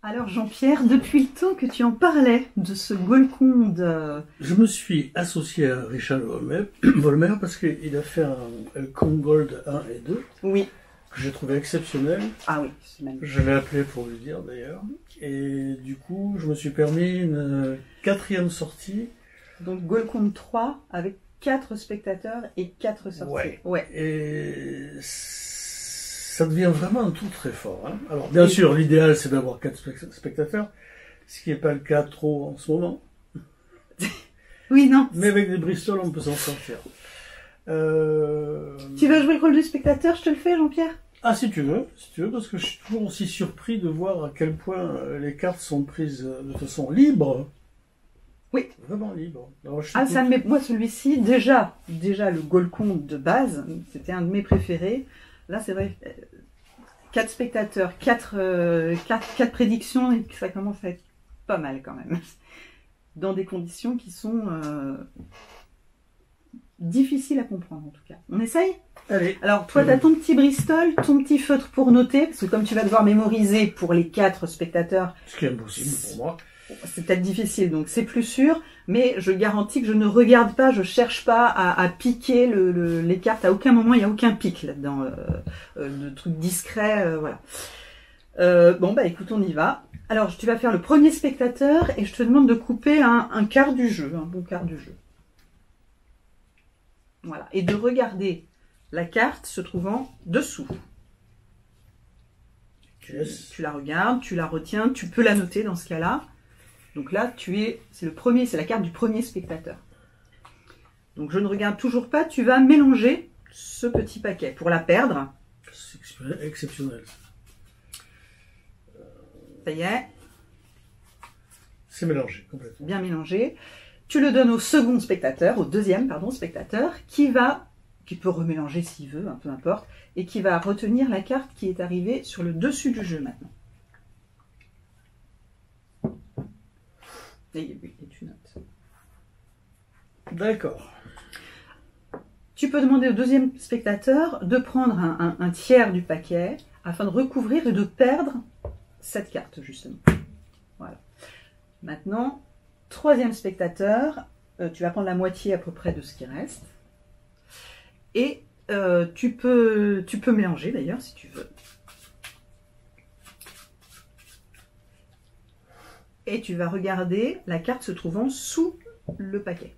Alors Jean-Pierre, depuis le temps que tu en parlais de ce Golconde, Je me suis associé à Richard Volmer parce qu'il a fait un Kong Gold 1 et 2 oui, que j'ai trouvé exceptionnel. ah oui, c'est magnifique. Je l'ai appelé pour lui dire d'ailleurs. Et du coup, je me suis permis une quatrième sortie. Donc Golconde 3 avec 4 spectateurs et 4 sorties. Ouais. Et ça devient vraiment un tout très fort. Hein. Alors bien sûr, l'idéal c'est d'avoir 4 spectateurs, ce qui n'est pas le cas trop en ce moment. Oui, non. Mais avec des Bristol, on peut s'en sortir. Tu vas jouer le rôle du spectateur, je te le fais Jean-Pierre? Ah, si tu veux, parce que je suis toujours aussi surpris de voir à quel point les cartes sont prises de façon libre. Oui. Vraiment libre. Alors, ça me met... Moi, celui-ci, déjà le Golconde de base, c'était un de mes préférés. Là, c'est vrai, 4 spectateurs, 4 prédictions, et ça commence à être pas mal quand même. Dans des conditions qui sont difficiles à comprendre en tout cas. On essaye? Allez. Alors, toi, tu as ton petit Bristol, ton petit feutre pour noter, parce que comme tu vas devoir mémoriser pour les 4 spectateurs... Ce qui est impossible pour moi. C'est peut-être difficile, donc c'est plus sûr, mais je garantis que je ne regarde pas, je cherche pas à piquer les cartes. À aucun moment, il n'y a aucun pic là-dedans, de trucs discrets, voilà. Bon, bah écoute, on y va. Alors, tu vas faire le premier spectateur et je te demande de couper un quart du jeu, un bon quart du jeu. Voilà, et de regarder la carte se trouvant dessous. Yes. Tu la regardes, tu la retiens, tu peux la noter dans ce cas-là. Donc là, c'est la carte du premier spectateur. Donc je ne regarde toujours pas, tu vas mélanger ce petit paquet pour la perdre. C'est exceptionnel. Ça y est. C'est mélangé, complètement. Bien mélangé. Tu le donnes au deuxième spectateur, qui peut remélanger s'il veut, peu importe, et qui va retenir la carte qui est arrivée sur le dessus du jeu maintenant. Et tu notes. D'accord. Tu peux demander au deuxième spectateur de prendre un tiers du paquet afin de recouvrir et de perdre cette carte, justement. Voilà. Maintenant, troisième spectateur, tu vas prendre la moitié à peu près de ce qui reste. Et tu peux mélanger d'ailleurs si tu veux. Et tu vas regarder la carte se trouvant sous le paquet.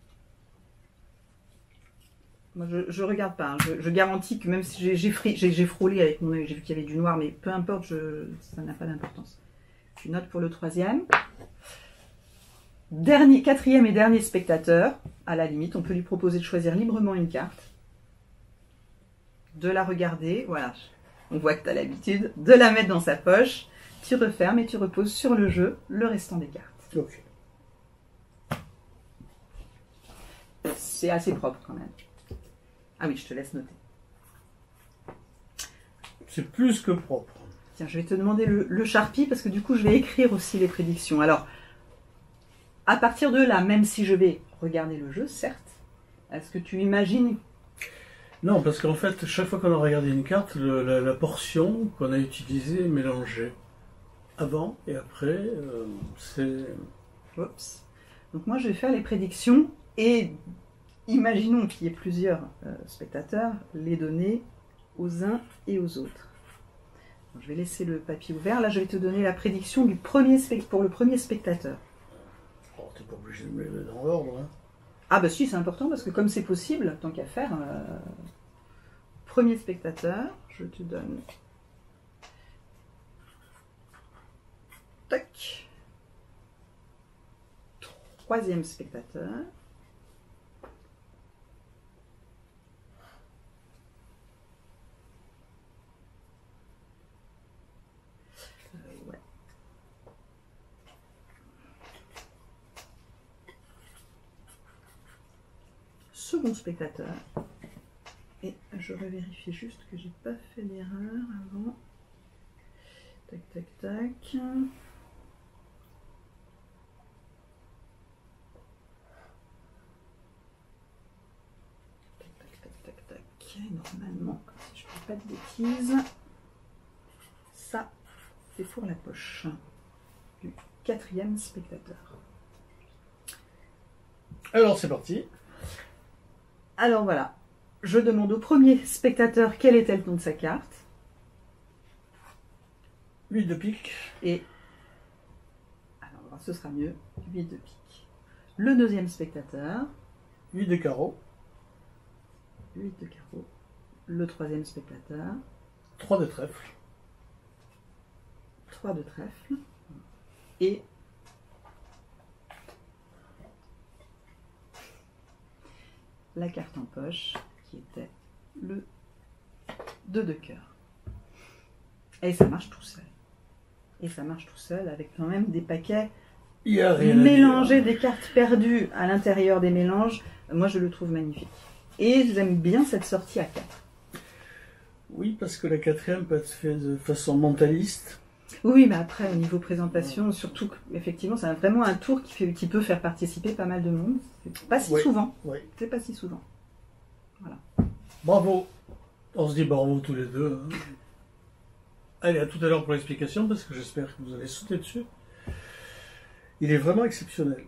Moi, je regarde pas. Hein. Je garantis que même si j'ai frôlé avec mon œil, j'ai vu qu'il y avait du noir, mais peu importe, ça n'a pas d'importance. Tu notes pour le troisième. Quatrième et dernier spectateur, à la limite, on peut lui proposer de choisir librement une carte, de la regarder, voilà. On voit que tu as l'habitude de la mettre dans sa poche. Tu refermes et tu reposes sur le jeu le restant des cartes. Ok. C'est assez propre quand même. Ah oui, je te laisse noter. C'est plus que propre. Tiens, je vais te demander le Sharpie parce que du coup, je vais écrire aussi les prédictions. Alors, à partir de là, même si je vais regarder le jeu, certes, est-ce que tu imagines... Non, parce qu'en fait, chaque fois qu'on a regardé une carte, la portion qu'on a utilisée est mélangée. Avant et après, c'est... Oups. Donc moi, je vais faire les prédictions et imaginons qu'il y ait plusieurs spectateurs, les donner aux uns et aux autres. Donc, je vais laisser le papier ouvert. Là, je vais te donner la prédiction pour le premier spectateur. Oh, t'es pas obligé de me les mettre dans l'ordre, hein. Ah bah si, c'est important parce que comme c'est possible, tant qu'à faire, premier spectateur, je te donne... Tac. Troisième spectateur. Ouais. Second spectateur. Et je revérifie juste que j'ai pas fait d'erreur avant. Tac, tac, tac. Normalement, si je ne fais pas de bêtises, ça c'est pour la poche. 4e spectateur. Alors c'est parti. Alors voilà, je demande au premier spectateur quel était le ton de sa carte. 8 de pique. Et, alors ce sera mieux, 8 de pique. Le deuxième spectateur. 8 de carreau. 8 de carreau. Le troisième spectateur. 3 de trèfle. 3 de trèfle. Et la carte en poche qui était le 2 de cœur. Et ça marche tout seul. Et ça marche tout seul avec quand même des paquets Il y a rien à mélanger dire. des cartes perdues à l'intérieur des mélanges. Moi je le trouve magnifique. Et j'aime bien cette sortie à 4. Oui, parce que la 4e peut être faite de façon mentaliste. Oui, mais après, au niveau présentation, surtout, effectivement, c'est vraiment un tour qui peut faire participer pas mal de monde. C'est pas si Oui. souvent. Oui. C'est pas si souvent. Voilà. Bravo. On se dit bravo tous les deux. Hein. Allez, à tout à l'heure pour l'explication, parce que j'espère que vous allez sauter dessus. Il est vraiment exceptionnel.